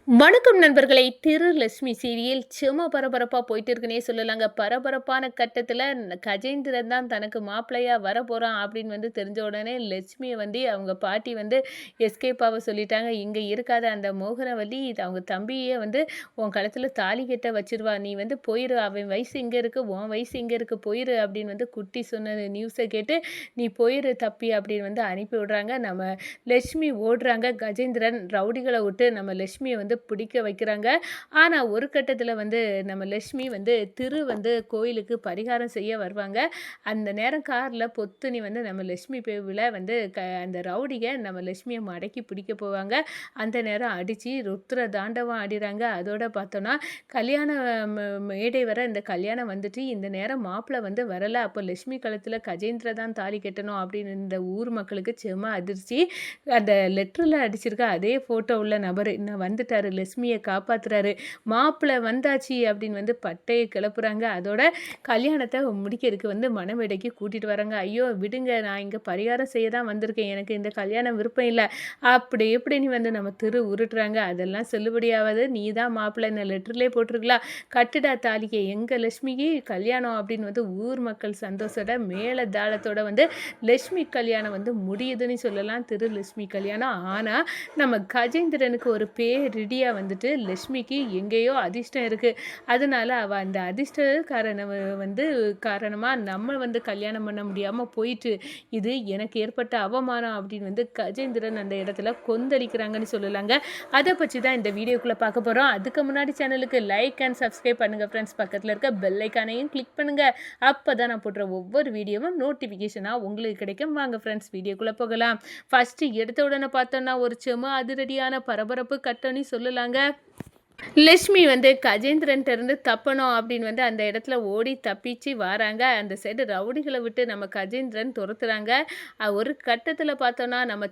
வணக்கம் நண்பர்களே! திருலட்சுமி சீரியல் செம பரபரப்பா போயிட்டு இருக்குன்னே சொல்லலாங்க. பரபரப்பான கட்டத்தில கஜேந்திரன் தான் தனக்கு மாப்பிள்ளையா வரப்போறான் அப்படின்னு தெரிஞ்ச உடனே லட்சுமிய அவங்க பாட்டி எஸ்கேப் ஆவ சொல்லிட்டாங்க. இங்க இருக்காத அந்த மோகனவள்ளி இது அவங்க தம்பிய உன் கழுத்தில தாலி கட்ட வச்சுருவா. நீ போயிரு. அவன் வயசு இங்க இருக்கு. உன் வயசு இங்க இருக்கு. போயிரு அப்படின்னு குட்டி சொன்ன நியூஸ கேட்டு, நீ போயிரு தப்பி அப்படின்னு அனுப்பி விடுறாங்க. நம்ம லட்சுமி ஓடுறாங்க. கஜேந்திரன் ரவுடிகள விட்டு நம்ம லட்சுமிய பிடிக்க வைக்கிறாங்க. ஆனா, ஒரு கட்டத்தில நம்ம லட்சுமி திரு கோயிலுக்கு பரிகாரம் செய்ய வருவாங்க. அந்த நேரம் கார்ல பொத்துனி நம்ம லட்சுமி பேவுல அந்த ரவுடிக நம்ம லட்சுமிய மடக்கி பிடிக்க போவாங்க. அந்த நேரம் அடிச்சு ருத்ர தாண்டவம் ஆடிறாங்க. அதோட பார்த்தோம்னா, கல்யாண மேடை வர இந்த கல்யாணம் வந்துட்டு இந்த நேரம் மாப்பிள வரல. அப்போ லட்சுமி கழுத்துல கஜேந்திர தான் தாலி கட்டணும் அப்படின்னு இந்த ஊர் மக்களுக்கு செம அதிர்ச்சி. அந்த லெட்டர்ல அடிச்சிருக்க அதே ஃபோட்டோ உள்ள நபர் இன்னும் வந்துட்டாரு. லட்சுமியை காப்பாத்துறாரு. மாப்பிள்ளை வந்தாச்சு அப்படின்னு பட்டையை கிளப்புறாங்க. அதோட கல்யாணத்தை முடிக்கிறதுக்கு மணமேடைக்கு கூட்டிட்டு வராங்க. ஐயோ விடுங்க, நான் இங்கே பரிகாரம் செய்ய தான் வந்திருக்கேன். எனக்கு இந்த கல்யாணம் விருப்பம் இல்லை. அப்படி எப்படின்னு நம்ம உருட்டுறாங்க. அதெல்லாம் செல்லுபடியாவது. நீ தான் மாப்பிள்ளை இந்த லெட்டர்லேயே போட்டிருக்கலாம். கட்டுடா தாலியை. எங்கள் லட்சுமிக்கு கல்யாணம் அப்படின்னு ஊர் மக்கள் சந்தோஷத்தோட மேல தாளத்தோட லட்சுமி கல்யாணம் முடியுதுன்னு சொல்லலாம். லட்சுமி கல்யாணம். ஆனால் நம்ம கஜேந்திரனுக்கு ஒரு பேரிடியா லட்சுமிக்கு எங்கேயோ அதிர்ஷ்டம் இருக்குது. அதனால அவள் அந்த அதிர்ஷ்டக்காரனை காரணமாக நம்ம கல்யாணம் பண்ண முடியாமல் போயிட்டு இது எனக்கு ஏற்பட்ட அவமானம் அப்படின்னு கஜேந்திரன் அந்த இடத்துல கொந்தளிக்கிறாங்கன்னு சொல்லலாங்க. அதை பற்றி தான் இந்த வீடியோக்குள்ளே பார்க்க போகிறோம். அதுக்கு முன்னாடி சேனலுக்கு லைக் அண்ட் சப்ஸ்கிரைப் பண்ணுங்கள் ஃப்ரெண்ட்ஸ். பக்கத்தில் இருக்க பெல் ஐக்கானையும் கிளிக் பண்ணுங்கள். அப்போ தான் நான் போடுற ஒவ்வொரு வீடியோவும் நோட்டிஃபிகேஷனாக உங்களுக்கு கிடைக்கும். வாங்க ஃப்ரெண்ட்ஸ் வீடியோக்குள்ளே போகலாம். ஃபஸ்ட்டு எடுத்த உடனே பார்த்தோன்னா ஒரு செம அதிரடியான பரபரப்பு கட்டணி சொல்லலாங்க. லட்சுமி கஜேந்திரன்ட்ட இருந்து தப்பணும் அப்படின்னு அந்த இடத்துல ஓடி தப்பிச்சு வராங்க. அந்த சைடு ரவுடிகளை விட்டு நம்ம கஜேந்திரன் துரத்துறாங்க. ஒரு கட்டத்தில் பார்த்தோன்னா நம்ம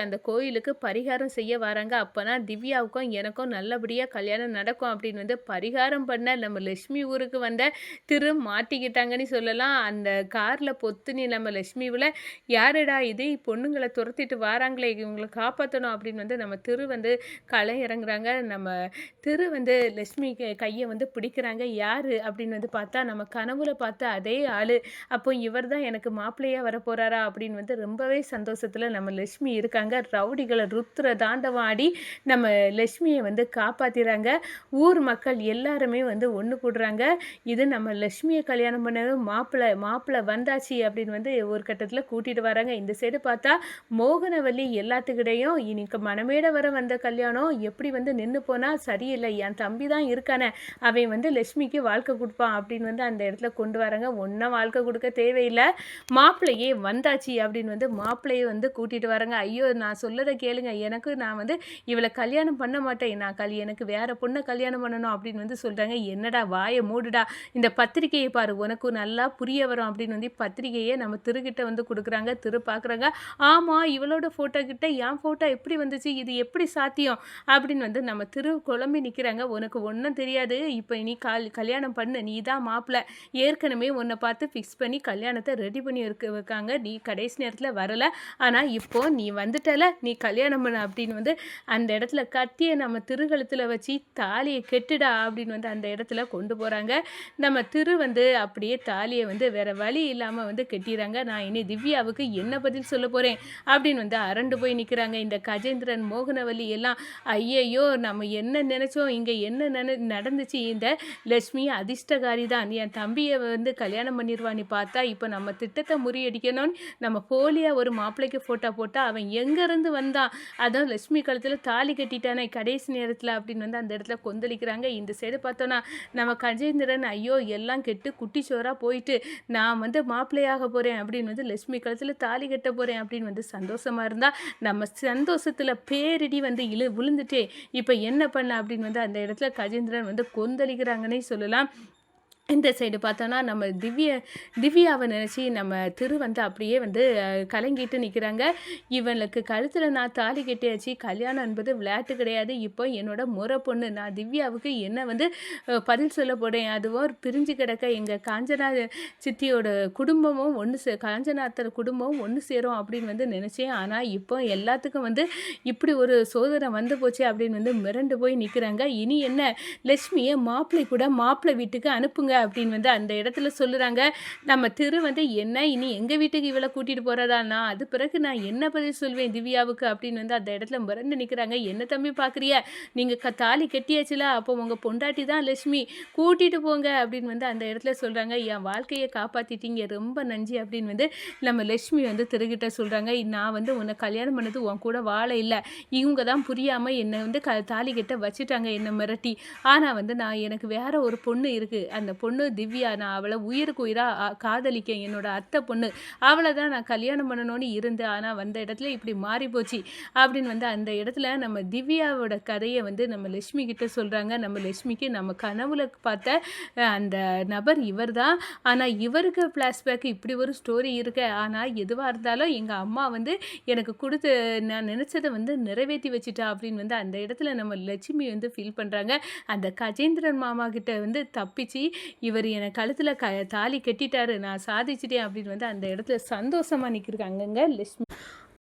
அந்த கோயிலுக்கு பரிகாரம் செய்ய வராங்க. அப்போனா திவ்யாவுக்கும் எனக்கும் நல்லபடியாக கல்யாணம் நடக்கும் அப்படின்னு பரிகாரம் பண்ண நம்ம லட்சுமி ஊருக்கு மாட்டிக்கிட்டாங்கன்னு சொல்லலாம். அந்த காரில் பொத்துனி நம்ம லட்சுமிவில் யாருடா இது பொண்ணுங்களை துரத்திட்டு வராங்களே, இவங்களை காப்பாற்றணும் அப்படின்னு நம்ம களை இறங்குறாங்க. நம்ம லட்சுமி கையை பிடிக்கிறாங்க. யாரு அப்படின்னு பார்த்தா நம்ம கனவுல பார்த்த அதே ஆளு. அப்போ இவர் தான் எனக்கு மாப்பிள்ளையா வரப்போறாரா அப்படின்னு ரொம்பவே சந்தோஷத்துல நம்ம லட்சுமி இருக்காங்க. ரவுடிகளை ருத்ர தாண்டவம் ஆடி நம்ம லட்சுமியை காப்பாத்திறாங்க. ஊர் மக்கள் எல்லாருமே ஒன்று கூடுறாங்க. இது நம்ம லட்சுமியை கல்யாணம் பண்ண மாப்பிள்ளை வந்தாச்சு அப்படின்னு ஒரு கட்டத்தில் கூட்டிட்டு வராங்க. இந்த சைடு பார்த்தா மோகனவள்ளி எல்லாத்துக்கிட்டையும் இன்னைக்கு மணமேட வர வந்த கல்யாணம் எப்படி நின்று போனா சரியில்லை, என் தம்பி தான் இருக்கானே, அவன் லட்சுமிக்கு வாழ்க்கை கொடுப்பான் அப்படின்னு அந்த இடத்துல கொண்டு வராங்க. ஒன்றும் வாழ்க்கை கொடுக்க தேவையில்லை, மாப்பிள்ளையே வந்தாச்சு அப்படின்னு மாப்பிள்ளையை கூட்டிட்டு வராங்க. ஐயோ நான் சொல்லதை கேளுங்க, எனக்கு நான் இவளை கல்யாணம் பண்ண மாட்டேன், நான் எனக்கு வேற பொண்ணை கல்யாணம் பண்ணணும் அப்படின்னு சொல்கிறாங்க. என்னடா வாயை மூடுடா, இந்த பத்திரிகையை பாரு, உனக்கு நல்லா புரிய வரும் அப்படின்னு பத்திரிகையை நம்ம திருக்கிட்ட கொடுக்குறாங்க. பார்க்குறாங்க. ஆமாம், இவளோட ஃபோட்டோ கிட்ட என் ஃபோட்டோ எப்படி வந்துச்சு, இது எப்படி சாத்தியம் அப்படின்னு நம்ம குழம்பி நிற்கிறாங்க. உனக்கு ஒன்றும் தெரியாது, இப்போ நீ கல்யாணம் பண்ணு, நீ தான் மாப்பிள்ளை, ஏற்கனவே உன்னை பார்த்து ஃபிக்ஸ் பண்ணி கல்யாணத்தை ரெடி பண்ணி வைக்காங்க, நீ கடைசி நேரத்தில் வரலை, ஆனால் இப்போ நீ வந்துட்டல, நீ கல்யாணம் பண்ண அப்படின்னு அந்த இடத்துல கத்தியை நம்ம திருகழுத்தில் வச்சு தாலியை கெட்டுடா அப்படின்னு அந்த இடத்துல கொண்டு போகிறாங்க. நம்ம அப்படியே தாலியை வேற வழி இல்லாமல் கெட்டிடுறாங்க. நான் இனி திவ்யாவுக்கு என்ன பதில் சொல்ல போகிறேன் அப்படின்னு அரண்டு போய் நிற்கிறாங்க. இந்த கஜேந்திரன் மோகனவள்ளி எல்லாம் ஐயையோ நம்ம என்ன நினைச்சோம், இங்கே என்ன நடந்துச்சு, இந்த லட்சுமி அதிர்ஷ்டகாரி தான், என் தம்பியை கல்யாணம் பண்ணிடுவான்னு பார்த்தா இப்போ நம்ம திட்டத்தை முறியடிக்கணும்னு நம்ம போலியாக ஒரு மாப்பிள்ளைக்கு ஃபோட்டோ போட்டால் அவன் எங்கேருந்து வந்தான், அதான் லட்சுமி கழுத்தில் தாலி கட்டிட்டானே கடைசி நேரத்தில் அப்படின்னு அந்த இடத்துல கொந்தளிக்கிறாங்க. இந்த சைடு பார்த்தோன்னா நம்ம கஜேந்திரன் ஐயோ எல்லாம் கெட்டு குட்டி சோறாக போயிட்டு நான் மாப்பிள்ளையாக போகிறேன் அப்படின்னு லட்சுமி கழுத்தில் தாலி கட்ட போகிறேன் அப்படின்னு சந்தோஷமாக இருந்தால் நம்ம சந்தோஷத்தில் பேரிடி விழுந்துட்டே இப்போ என்ன பண்ண அப்படின்னு அந்த இடத்துல கஜேந்திரன் கொந்தளிக்கிறாங்கன்னே சொல்லலாம். இந்த சைடு பார்த்தோன்னா, நம்ம திவ்யாவ நெனச்சு நம்ம திரு வந்து அப்படியே வந்து கலங்கிட்டு நிக்கிறாங்க. இவளுக்கு கழுத்துல நான் தாலி கட்டியாச்சு. கல்யாணம் என்பது விளையாட்டு கிடையாது. இப்போ என்னோட மொற பொண்ணு. நான் திவ்யாவுக்கு என்ன வந்து பதில் சொல்ல போறேன். அதுவும் பிரிஞ்சு கிடக்க எங்க காஞ்சனா சித்தியோட குடும்பமும் காஞ்சனா அத்தை குடும்பமும் ஒண்ணு சேரும் அப்படின்னு வந்து நெனச்சேன். ஆனா, இப்போ எல்லாத்துக்கும் வந்து இப்படி ஒரு சோதனை வந்து போச்சே அப்படின்னு வந்து மிரண்டு போய் நிக்கிறாங்க. இனி என்ன லட்சுமிய மாப்பிள்ளை வீட்டுக்கு அனுப்புங்க அப்படின்னு வந்து அந்த இடத்துல சொல்லுறாங்க. நம்ம திரு வந்து என்ன இனி எங்க வீட்டுக்கு இவள கூட்டிட்டு போறதா? அது பிறகு நான் என்ன பதில் சொல்வேன் திவ்யாவுக்கு அப்படின்னு வந்து அந்த இடத்துல மிரண்டு நிக்கிறாங்க. என்ன தம்பி பார்க்குறிய? நீங்க தாலி கட்டியாச்சுல, அப்போ உங்க பொண்டாட்டி தான் லட்சுமி. கூட்டிட்டு போங்க அப்படின்னு வந்து அந்த இடத்துல சொல்றாங்க. என் வாழ்க்கைய காப்பாத்திட்டீங்க. ரொம்ப நன்றி அப்படின்னு வந்து நம்ம லட்சுமி வந்து திருகிட்ட சொல்றாங்க. நான் வந்து உன்னை கல்யாணம் பண்ணது உன் கூட வாழ இல்ல. இவங்க தான் புரியாம என்னை வந்து தாலி கட்ட வச்சுட்டாங்க என்ன மிரட்டி. ஆனா வந்து எனக்கு வேற ஒரு பொண்ணு இருக்கு. அந்த பொண்ணு திவ்யா. நான் அவள உயிருக்கு உயிரா காதலிக்கேன். என்னோட அத்தை பொண்ணு. அவள தான் நான் கல்யாணம் பண்ணணும்னு இருந்தேன். ஆனா வந்த இடத்துல இப்படி மாறி போச்சு. அப்படின்னு வந்து அந்த இடத்துல நம்ம திவ்யாவோட கதைய வந்து நம்ம லட்சுமி கிட்ட சொல்றாங்க. நம்ம லட்சுமிக்கு நம்ம கனவுல பார்த்த அந்த நபர் இவர்தான். ஆனா இவருக்கு ஃப்ளாஷ்பேக் இப்படி ஒரு ஸ்டோரி இருக்கு. ஆனா எதுவா இருந்தாலும் எங்க அம்மா வந்து எனக்கு குடுத்து நான் நினைச்சத வந்து நிறைவேத்தி வச்சுட்டா அப்படின்னு வந்து அந்த இடத்துல நம்ம லட்சுமி வந்து ஃபீல் பண்றாங்க. அந்த கஜேந்திரன் மாமா கிட்ட வந்து தப்பிச்சு இவர் என கழுத்துல தாலி கட்டிட்டாரு. நான் சாதிச்சுட்டேன் அப்படின்னு வந்து அந்த இடத்துல சந்தோஷமா நிக்கிறாங்கங்க லட்சுமி.